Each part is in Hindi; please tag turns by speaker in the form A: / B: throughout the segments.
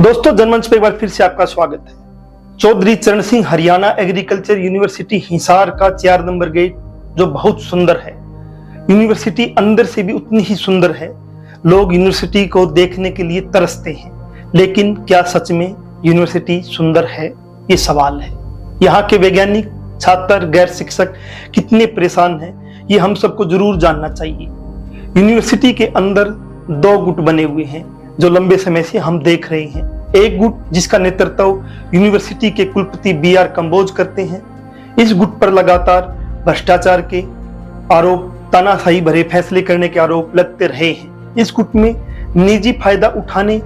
A: दोस्तों, जनमंच पे एक बार फिर से आपका स्वागत है। चौधरी चरण सिंह हरियाणा एग्रीकल्चर यूनिवर्सिटी हिसार का 4 नंबर गेट जो बहुत सुंदर है। यूनिवर्सिटी अंदर से भी उतनी ही सुंदर है। लोग यूनिवर्सिटी को देखने के लिए तरसते हैं, लेकिन क्या सच में यूनिवर्सिटी सुंदर है? ये सवाल है। यहाँ के वैज्ञानिक, छात्र, गैर शिक्षक कितने परेशान हैं, ये हम सबको जरूर जानना चाहिए। यूनिवर्सिटी के अंदर 2 गुट बने हुए हैं जो लंबे समय से हम देख रहे हैं। एक गुट जिसका नेतृत्व यूनिवर्सिटी के कुलपति BR कंबोज करते हैं। इस गुट पर लगातार भ्रष्टाचार के आरोप, तानाशाही भरे फैसले करने के आरोप लगते रहे हैं। इस गुट में निजी फायदा उठाने,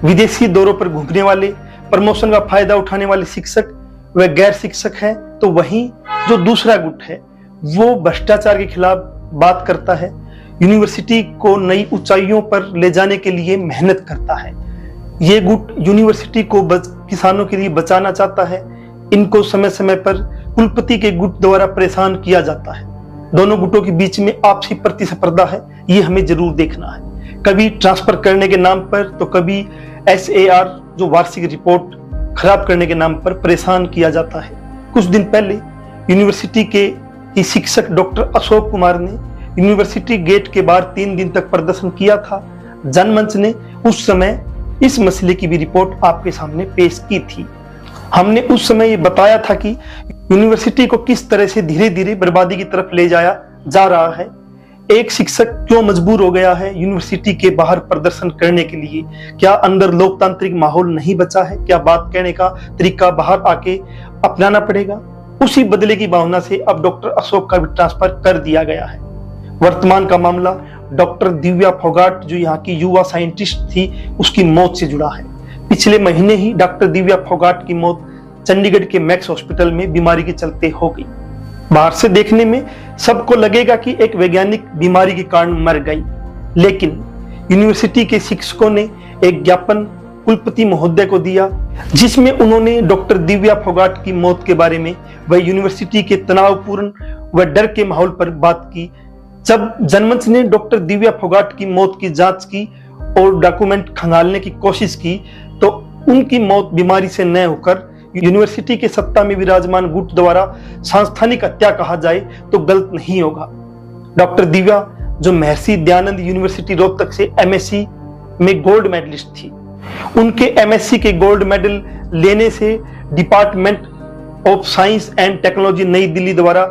A: विदेशी दौरों पर घूमने वाले, प्रमोशन का फायदा उठाने वाले शिक्षक व गैर शिक्षक हैं। तो वहीं जो दूसरा गुट है वो भ्रष्टाचार के खिलाफ बात करता है, यूनिवर्सिटी को नई ऊंचाइयों पर ले जाने के लिए मेहनत करता है। ये गुट यूनिवर्सिटी को किसानों के लिए बचाना चाहता है। इनको समय समय पर कुलपति के गुट द्वारा परेशान किया जाता है। दोनों गुटों के बीच में आपसी प्रतिस्पर्धा है, ये हमें जरूर देखना है। कभी ट्रांसफर करने के नाम पर तो कभी SAR जो वार्षिक रिपोर्ट खराब करने के नाम पर परेशान किया जाता है। कुछ दिन पहले यूनिवर्सिटी के ही शिक्षक डॉक्टर अशोक कुमार ने यूनिवर्सिटी गेट के बाहर 3 दिन तक प्रदर्शन किया था। जनमंच ने उस समय इस मसले की भी रिपोर्ट आपके सामने पेश की थी। हमने उस समय ये बताया था कि यूनिवर्सिटी को किस तरह से धीरे धीरे बर्बादी की तरफ ले जाया जा रहा है। एक शिक्षक क्यों मजबूर हो गया है यूनिवर्सिटी के बाहर प्रदर्शन करने के लिए? क्या अंदर लोकतांत्रिक माहौल नहीं बचा है? क्या बात कहने का तरीका बाहर आके अपनाना पड़ेगा? उसी बदले की भावना से अब डॉक्टर अशोक का भी ट्रांसफर कर दिया गया है। वर्तमान का मामला डॉक्टर दिव्या फोगाट जो यहाँ की युवा साइंटिस्ट थी उसकी मौत से जुड़ा है। पिछले महीने ही डॉक्टर दिव्या फोगाट की मौत चंडीगढ़ के मैक्स हॉस्पिटल में बीमारी के चलते हो गई। बाहर से देखने में सबको लगेगा कि एक वैज्ञानिक बीमारी के कारण मर गई, लेकिन यूनिवर्सिटी के शिक्षकों ने एक ज्ञापन कुलपति महोदय को दिया जिसमें उन्होंने डॉक्टर दिव्या फोगाट की मौत के बारे में व यूनिवर्सिटी के तनावपूर्ण व डर के माहौल पर बात की। जब जनमंच ने डॉक्टर दिव्या फोगाट की मौत की जांच की और डॉक्यूमेंट खंगालने की कोशिश की तो उनकी मौत बीमारी से न होकर यूनिवर्सिटी के सत्ता में विराजमान गुट द्वारा सांस्थानिक हत्या कहा जाए तो गलत नहीं होगा। डॉक्टर दिव्या जो महर्षि दयानंद यूनिवर्सिटी रोहतक से MSc में गोल्ड मेडलिस्ट थी, उनके MSc के गोल्ड मेडल लेने से department of science and technology नई दिल्ली द्वारा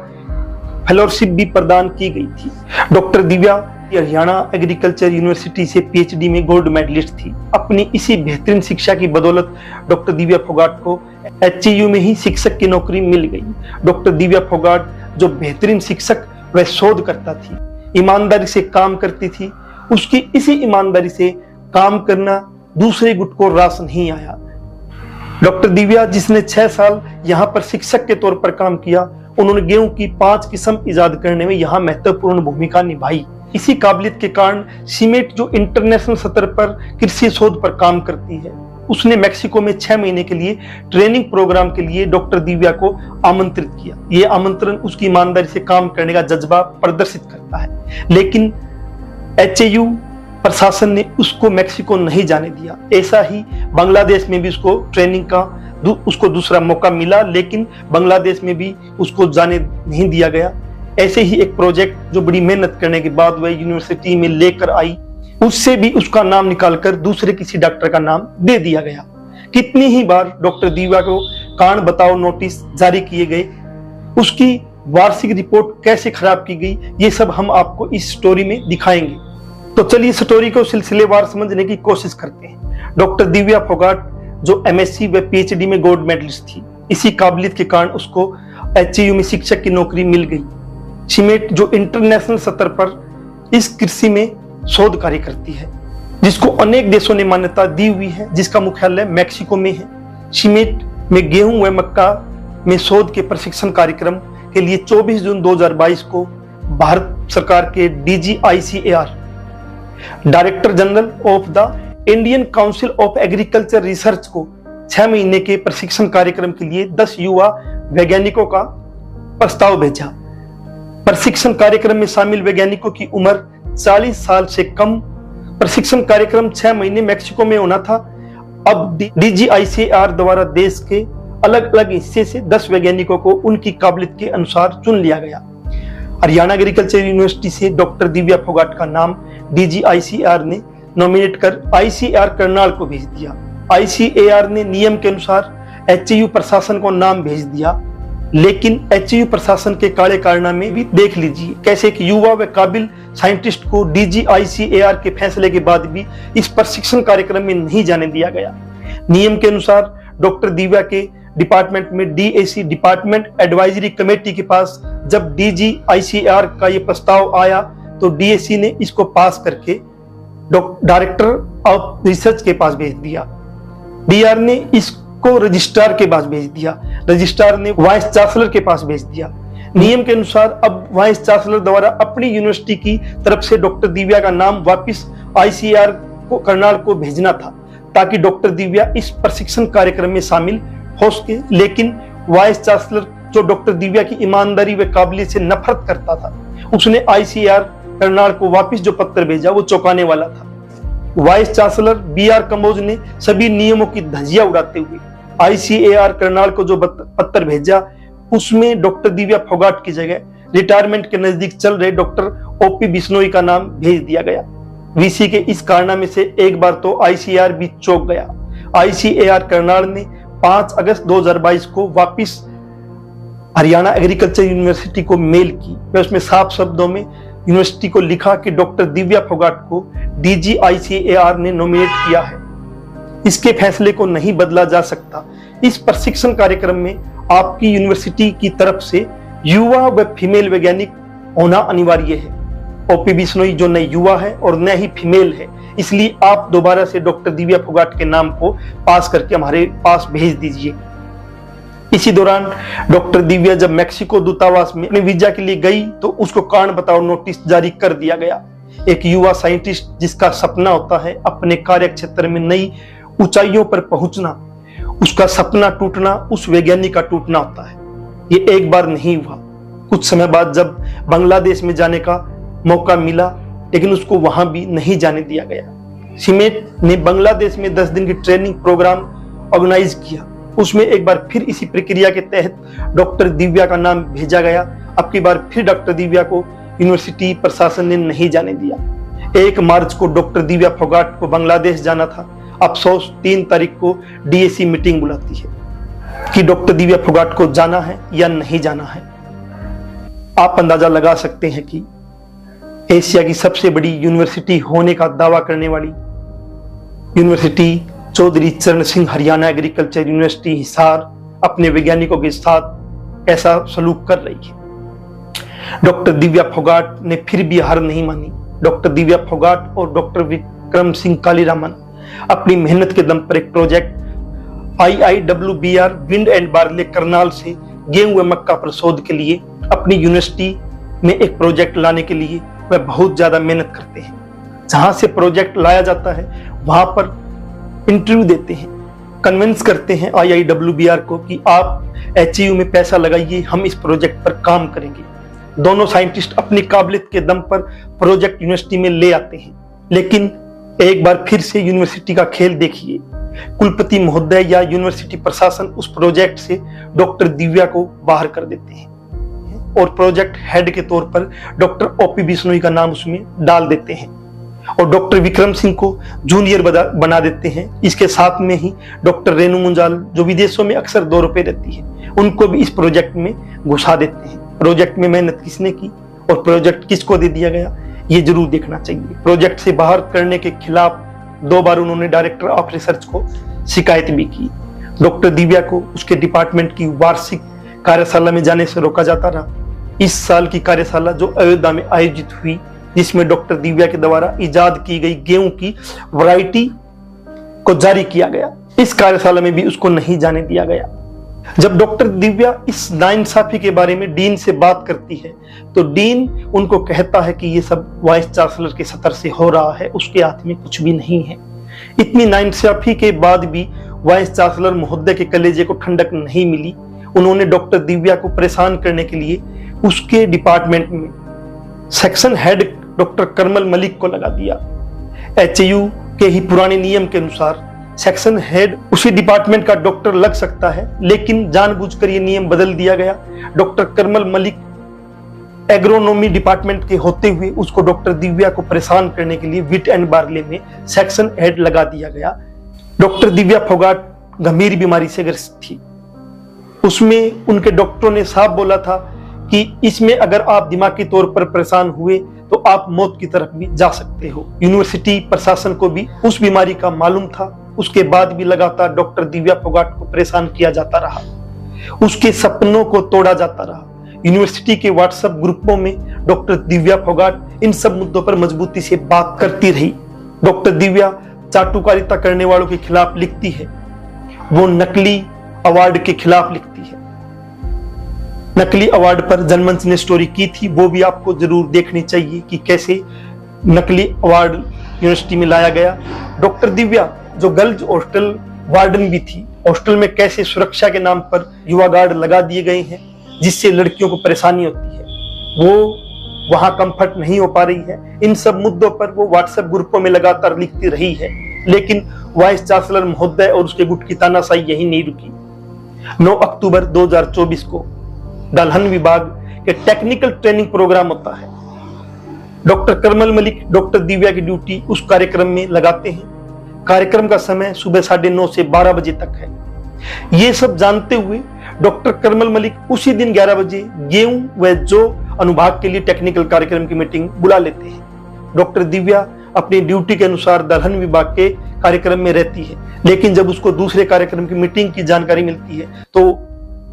A: फेलोशिप भी प्रदान की गई थी। Doctor Divya Haryana agriculture university से PhD में गोल्ड मेडलिस्ट थी। अपनी इसी बेहतरीन शिक्षा की बदौलत डॉक्टर दिव्या फोगाट को HCU में ही शिक्षक की नौकरी मिल गई। डॉक्टर दिव्या फोगाट जो बेहतरीन शिक्षक व शोधकर्ता थी, ईमानदारी से काम करती थी, उसकी इसी ईमानदारी से काम करना दूसरे गुट को रास नहीं आया। डॉक्टर दिव्या जिसने 6 साल यहाँ पर शिक्षक के तौर पर काम किया, उन्होंने गेहूं की 5 किस्म इजाद करने में यहाँ महत्वपूर्ण भूमिका निभाई। इसी काबिलियत के कारण सीमेट जो इंटरनेशनल स्तर पर कृषि शोध पर काम करती है, उसने मेक्सिको में 6 महीने के लिए ट्रेनिंग प्रोग्राम के लिए डॉक्टर दिव्या को आमंत्रित किया। ये आमंत्रण उसकी ईमानदारी से काम करने का जज्बा प्रदर्शित करता है, लेकिन HAU प्रशासन ने उसको मेक्सिको नहीं जाने दिया। ऐसा ही बांग्लादेश में भी उसको ट्रेनिंग का उसको दूसरा मौका मिला, लेकिन बांग्लादेश में भी उसको जाने नहीं दिया गया। ऐसे ही एक प्रोजेक्ट जो बड़ी मेहनत करने के बाद वह यूनिवर्सिटी में लेकर आई, उससे भी उसका नाम निकालकर दूसरे किसी डॉक्टर का नाम दे दिया गया। कितनी ही बार डॉक्टर दिव्या को कारण बताओ नोटिस जारी किए गए, उसकी वार्षिक रिपोर्ट कैसे खराब की गई, ये सब हम आपको इस स्टोरी में दिखाएंगे। तो चलिए स्टोरी को सिलसिलेवार समझने की कोशिश करते हैं। डॉक्टर दिव्या फोगाट जो MSc व PhD में गोल्ड मेडलिस्ट थी, इसी काबिलियत के कारण उसको HAU में शिक्षक की नौकरी मिल गई। सीमेट जो इंटरनेशनल स्तर पर इस कृषि में शोध कार्य करती है, जिसको अनेक देशों ने मान्यता दी हुई है, जिसका मुख्यालय मेक्सिको में है। सीमेट में गेहूं व मक्का में शोध के प्रशिक्षण कार्यक्रम के लिए 24 जून 2022 को भारत सरकार के DGICAR director general of the Indian council of agriculture research को 6 महीने के प्रशिक्षण कार्यक्रम के लिए 10 युवा वैज्ञानिकों का प्रस्ताव भेजा। प्रशिक्षण कार्यक्रम में शामिल वैज्ञानिकों की उम्र 40 साल से कम। प्रशिक्षण कार्यक्रम 6 महीने मेक्सिको में होना था अब DGICAR द्वारा देश के अलग अलग हिस्से से 10 वैज्ञानिकों को उनकी काबिलियत के अनुसार चुन लिया गया। हरियाणा एग्रीकल्चर यूनिवर्सिटी से डॉक्टर दिव्या फोगाट का नाम DGICAR ने नॉमिनेट कर ICAR करनाल को भेज दिया। ICAR ने नियम के अनुसार HAU प्रशासन को नाम भेज दिया, लेकिन HAU प्रशासन के काले कारनामे भी देख लीजिए, कैसे एक युवा व काबिल साइंटिस्ट को DGICAR के फैसले के बाद भी इस प्रशिक्षण कार्यक्रम में नहीं जाने दिया गया। नियम के अनुसार डॉक्टर दिव्या के डिपार्टमेंट में DAC डिपार्टमेंट एडवाइजरी कमेटी के पास जब DGICAR का ये प्रस्ताव आया तो DAC ने इसको पास करके डायरेक्टर ऑफ रिसर्च के पास भेज दिया। DR ने इसको रजिस्ट्रार के पास भेज दिया, रजिस्ट्रार ने वाइस चांसलर के पास भेज दिया। नियम के अनुसार अब वाइस चांसलर द्वारा अपनी यूनिवर्सिटी की तरफ से डॉक्टर दिव्या का नाम वापस ICAR को करनाल को भेजना था, ताकि डॉक्टर दिव्या इस प्रशिक्षण कार्यक्रम में शामिल हो सके। लेकिन वाइस चांसलर, जो डॉक्टर दिव्या की ईमानदारी व काबिलियत से नफरत करता था, उसने ICAR करनाल को वापस जो पत्र भेजा वो चौंकाने वाला था। वाइस चांसलर BR कंबोज ने सभी नियमों की धज्जियां उड़ाते हुए ICAR करनाल को जो पत्र भेजा उसमें डॉक्टर दिव्या फोगाट की जगह रिटायरमेंट के नजदीक चल रहे डॉक्टर OP बिश्नोई का नाम भेज दिया गया। VC के इस कारनामे से एक बार तो ICAR भी चौंक गया। ICAR करनाल ने 5 अगस्त 2022 को वापस हरियाणा एग्रीकल्चर यूनिवर्सिटी को मेल की। मैं उसमें साफ शब्दों में यूनिवर्सिटी को लिखा कि डॉक्टर दिव्या फोगाट को DGICAR ने नॉमिनेट किया है, इसके फैसले को नहीं बदला जा सकता। इस प्रशिक्षण कार्यक्रम में आपकी यूनिवर्सिटी की तरफ से युवा व फीमेल वैज्ञानिक होना अनिवार्य है। OP बिश्नोई जो न युवा है और न ही फीमेल है, इसलिए आप दोबारा से डॉक्टर दिव्या फोगाट के नाम को पास करके हमारे पास भेज दीजिए। इसी दौरान डॉक्टर दिव्या जब मैक्सिको दूतावास में अपने वीजा के लिए गई तो उसको कारण बताओ नोटिस जारी कर दिया गया। एक युवा साइंटिस्ट जिसका सपना होता है अपने कार्य क्षेत्र में नई ऊंचाइयों पर पहुंचना, उसका सपना टूटना उस वैज्ञानिक का टूटना होता है। ये एक बार नहीं हुआ। कुछ समय बाद जब बांग्लादेश में जाने का मौका मिला, लेकिन उसको वहां भी नहीं जाने दिया गया। सीमेट ने बांग्लादेश में 10 दिन की ट्रेनिंग प्रोग्राम ऑर्गेनाइज किया। उसमें एक बार फिर इसी प्रक्रिया के तहत डॉक्टर दिव्या का नाम भेजा गया। अब की बार फिर डॉक्टर दिव्या को यूनिवर्सिटी प्रशासन ने नहीं जाने दिया। 1 मार्च को डॉक्टर दिव्या फोगाट को बांग्लादेश जाना था। अफसोस 3 तारीख को DAC मीटिंग बुलाती है कि डॉक्टर दिव्या फोगाट को जाना है या नहीं जाना है। आप अंदाजा लगा सकते हैं कि एशिया की सबसे बड़ी यूनिवर्सिटी होने का दावा करने वाली यूनिवर्सिटी चौधरी चरण सिंह हरियाणा एग्रीकल्चर यूनिवर्सिटी हिसार अपने वैज्ञानिकों के साथ कैसा सलूक कर रही है। डॉक्टर दिव्या फोगाट ने फिर भी हार नहीं मानी। डॉक्टर दिव्या फोगाट और डॉक्टर विक्रम सिंह कालीरामन अपनी मेहनत के दम पर एक project IIWBR wind and barley Karnal से गेहूं व मक्का पर शोध के लिए अपनी यूनिवर्सिटी में एक प्रोजेक्ट लाने के लिए वह बहुत ज्यादा मेहनत करते हैं। जहां से प्रोजेक्ट लाया जाता है वहां पर इंटरव्यू देते हैं, कन्विंस करते हैं IIWBR को कि आप HAU में पैसा लगाइए, हम इस प्रोजेक्ट पर काम करेंगे। दोनों साइंटिस्ट अपनी काबिलियत के दम पर प्रोजेक्ट यूनिवर्सिटी में ले आते हैं। लेकिन एक बार फिर से यूनिवर्सिटी का खेल देखिए। कुलपति महोदय या यूनिवर्सिटी प्रशासन उस प्रोजेक्ट से डॉक्टर दिव्या को बाहर कर देते हैं और प्रोजेक्ट हेड के तौर पर डॉक्टर OP बिश्नोई का नाम उसमें डाल देते हैं और डॉक्टर विक्रम सिंह को जूनियर बना देते हैं। इसके साथ में ही डॉक्टर रेणु मुंजाल जो विदेशों में अक्सर दौरों पे रहती है, उनको भी इस प्रोजेक्ट में घुसा देते हैं। प्रोजेक्ट में मेहनत किसने की और प्रोजेक्ट किसको दे दिया गया, ये जरूर देखना चाहिए। प्रोजेक्ट से बाहर करने के खिलाफ 2 बार उन्होंने डायरेक्टर ऑफ रिसर्च को शिकायत भी की। डॉक्टर दिव्या को उसके डिपार्टमेंट की वार्षिक कार्यशाला में जाने से रोका जाता रहा। इस साल की कार्यशाला जो अयोध्या में आयोजित हुई, जिसमें डॉक्टर दिव्या के द्वारा इजाद की गई गेहूं की वैरायटी को जारी किया गया, इस कार्यशाला में भी उसको नहीं जाने दिया गया। जब डॉक्टर दिव्या इस नाइंसाफी के बारे में डीन से बात करती है तो डीन उनको कहता है कि ये सब वाइस चांसलर के सतर से हो रहा है, उसके हाथ में कुछ भी नहीं है। इतनी नाइंसाफी के बाद भी वाइस चांसलर महोदय के कलेजे को ठंडक नहीं मिली। उन्होंने डॉक्टर दिव्या को परेशान करने के लिए उसके डिपार्टमेंट में section head doctor Karmal Malik को लगा दिया। HAU के ही पुराने नियम के अनुसार सेक्शन हेड उसी डिपार्टमेंट का डॉक्टर लग सकता है, लेकिन जानबूझकर ये नियम बदल दिया गया। Doctor Karmal Malik agronomy department के होते हुए उसको डॉक्टर दिव्या को परेशान करने के लिए विट एंड बार्ले में सेक्शन हेड लगा दिया गया। डॉक्टर दिव्या फोगाट गंभीर बीमारी से ग्रस्त थी। उसमें उनके डॉक्टरों ने साफ बोला था कि इसमें अगर आप दिमागी तौर पर परेशान हुए तो आप मौत की तरफ भी जा सकते हो। यूनिवर्सिटी प्रशासन को भी उस बीमारी का मालूम था। उसके बाद भी लगातार डॉक्टर दिव्या फोगाट को परेशान किया जाता रहा, उसके सपनों को तोड़ा जाता रहा। यूनिवर्सिटी के व्हाट्सएप ग्रुपों में डॉक्टर दिव्या फोगाट इन सब मुद्दों पर मजबूती से बात करती रही। डॉक्टर दिव्या चाटुकारिता करने वालों के खिलाफ लिखती है, वो नकली अवार्ड के खिलाफ लिखती है। नकली अवार्ड पर जनमंच ने स्टोरी की थी, वो भी आपको जरूर देखनी चाहिए कि कैसे नकली अवार्ड यूनिवर्सिटी में लाया गया। डॉक्टर दिव्या जो गर्ल्स हॉस्टल वार्डन भी थी, हॉस्टल में कैसे सुरक्षा के नाम पर युवा गार्ड लगा दिए गए हैं जिससे लड़कियों को परेशानी होती है, वो वहां कंफर्ट नहीं हो पा रही है। इन सब मुद्दों पर वो व्हाट्सएप ग्रुपों में लगातार लिखती रही है, लेकिन वाइस चांसलर महोदय और उसके गुट की तानाशाही यही नहीं रुकी। 9 अक्टूबर 2024 को दलहन विभाग के टेक्निकल ट्रेनिंग प्रोग्राम होता है। डॉक्टर करमल मलिक डॉक्टर दिव्या की ड्यूटी उस कार्यक्रम में लगाते हैं। कार्यक्रम का समय सुबह 9:30 से 12 बजे तक है। ये सब जानते हुए डॉक्टर करमल मलिक उसी दिन 11 बजे गेहूं व जौ अनुभाग के लिए टेक्निकल कार्यक्रम की मीटिंग बुला लेते हैं। डॉक्टर दिव्या अपनी ड्यूटी के अनुसार दलहन विभाग के कार्यक्रम में रहती है, लेकिन जब उसको दूसरे कार्यक्रम की मीटिंग की जानकारी मिलती है तो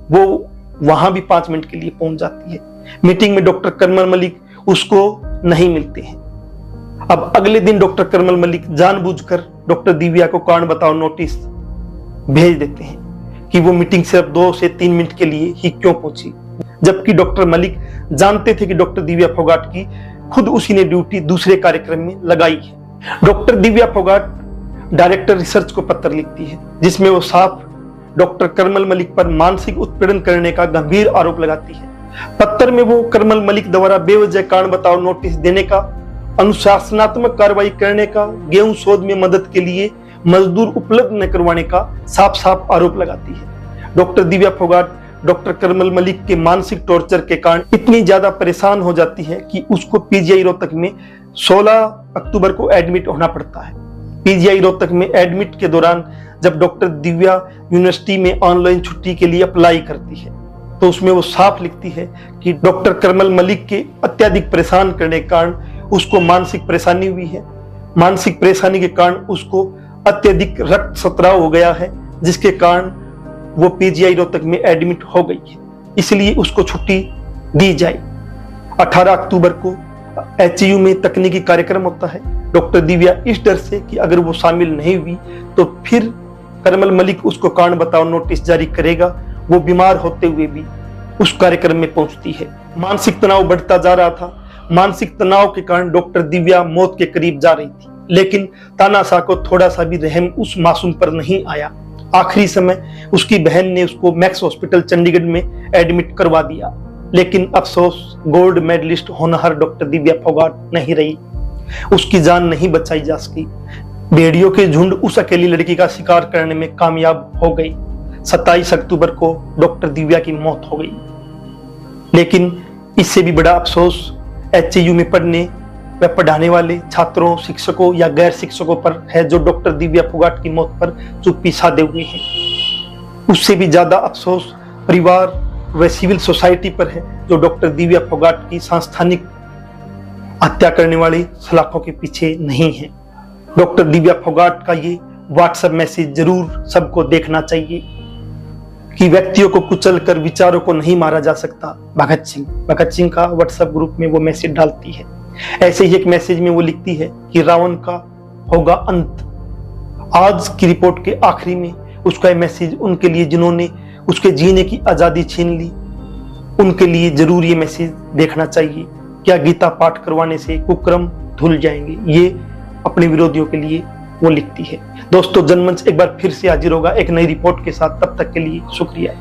A: वो वहां भी 5 मिनट के लिए पहुंच जाती है। मीटिंग में डॉक्टर करमल मलिक उसको नहीं मिलते हैं। अब अगले दिन डॉक्टर करमल मलिक जानबूझकर डॉक्टर दिव्या को कारण बताओ नोटिस भेज देते हैं कि वो मीटिंग सिर्फ 2 से 3 मिनट के लिए ही क्यों पहुंची, जबकि डॉक्टर मलिक जानते थे कि डॉक्टर दिव्या फोगाट की खुद उसी ने ड्यूटी दूसरे कार्यक्रम में लगाई है। Doctor Divya Phogat director research को पत्र लिखती है, जिसमें वो साफ डॉक्टर करमल मलिक पर मानसिक उत्पीड़न करने का गंभीर आरोप लगाती है। पत्र में वो करमल मलिक द्वारा बेवजह कारण बताओ नोटिस देने का, अनुशासनात्मक कार्रवाई करने का, गेहूं शोध में मदद के लिए मजदूर उपलब्ध न करवाने का साफ साफ आरोप लगाती है। डॉक्टर दिव्या फोगाट डॉक्टर करमल मलिक के मानसिक टॉर्चर के कारण इतनी ज्यादा परेशान हो जाती है कि उसको पीजीआई रोहतक में 16 अक्टूबर को एडमिट होना पड़ता है। पीजीआई रोहतक में एडमिट के दौरान जब डॉक्टर दिव्या यूनिवर्सिटी में ऑनलाइन छुट्टी के लिए अप्लाई करती है तो उसमें वो साफ लिखती है कि डॉक्टर करमल मलिक के अत्यधिक परेशान करने के कारण उसको मानसिक परेशानी हुई है। मानसिक परेशानी के कारण उसको अत्यधिक रक्त स्त्राव हो गया है, जिसके कारण वो पीजीआई रोहतक में एडमिट हो गई है, इसलिए उसको छुट्टी दी जाए। 18 अक्टूबर को एचयू में तकनीकी कार्यक्रम होता है। डॉक्टर दिव्या इस डर से कि अगर वो शामिल नहीं हुई तो फिर करमल मलिक उसको कारण बताओ नोटिस जारी करेगा, वो बीमार होते हुए भी उस कार्यक्रम में पहुंचती है। मानसिक तनाव बढ़ता जा रहा था। मानसिक तनाव के कारण डॉक्टर दिव्या मौत के करीब जा रही थी, लेकिन तानाशाह को थोड़ा सा भी रहम उस मासूम पर नहीं आया। आखिरी समय उसकी बहन ने उसको मैक्स हॉस्पिटल चंडीगढ़ में एडमिट करवा दिया, लेकिन अफसोस गोल्ड मेडलिस्ट होनहार डॉक्टर दिव्या फोगाट नहीं रही। उसकी जान नहीं बचाई जा सकी। भेड़ियों के झुंड उस अकेली लड़की का शिकार करने में कामयाब हो गई। 27 अक्टूबर को डॉक्टर दिव्या की मौत हो गई। लेकिन इससे भी बड़ा अफसोस एचयू में पढ़ने व पढ़ाने वाले छात्रों, शिक्षकों या गैर शिक्षकों पर है, जो डॉक्टर दिव्या फोगाट की मौत पर चुप्पी साधे हुए हैं। उससे भी ज्यादा अफसोस परिवार व सिविल सोसाइटी पर है, जो डॉक्टर दिव्या फोगाट की सांस्थानिक हत्या करने वाली सलाखों के पीछे नहीं है। डॉक्टर दिव्या फोगाट का ये व्हाट्सएप मैसेज जरूर सबको देखना चाहिए कि व्यक्तियों को कुचलकर विचारों को नहीं मारा जा सकता। भगत सिंह का व्हाट्सएप ग्रुप में वो मैसेज डालती है। ऐसे ही एक मैसेज में वो लिखती है कि रावण का होगा अंत। आज की रिपोर्ट के आखिरी में उसका ये मैसेज उनके लिए जिन्होंने उसके जीने की आजादी छीन ली, उनके लिए जरूर ये मैसेज देखना चाहिए। क्या गीता पाठ करवाने से कुकर्म धुल जाएंगे, ये अपने विरोधियों के लिए वो लिखती है। दोस्तों, जनमंच एक बार फिर से हाजिर होगा एक नई रिपोर्ट के साथ। तब तक के लिए शुक्रिया।